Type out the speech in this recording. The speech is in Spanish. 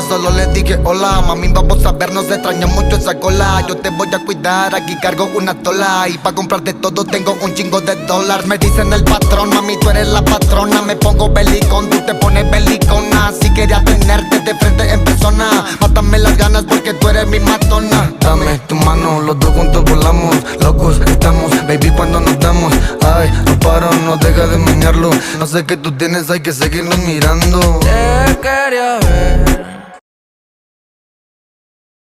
ella solo le dije hola. Mami, vamos a vernos, extraño mucho esa cola. Yo te voy a cuidar, aquí cargo una tola. Y pa' comprarte todo tengo un chingo de dólares. Me dicen el patrón, mami, tú eres la patrona. Me pongo belicón, tú te pones belicona. Si quería tenerte de frente en persona, mátame las ganas porque tú eres mi matona. Dame tu mano, los dos juntos volamos. Locos estamos, baby, cuando nos damos. Ay, no paro, no deja de menearlo. No sé qué tú tienes, hay que seguirnos mirando. Te quería ver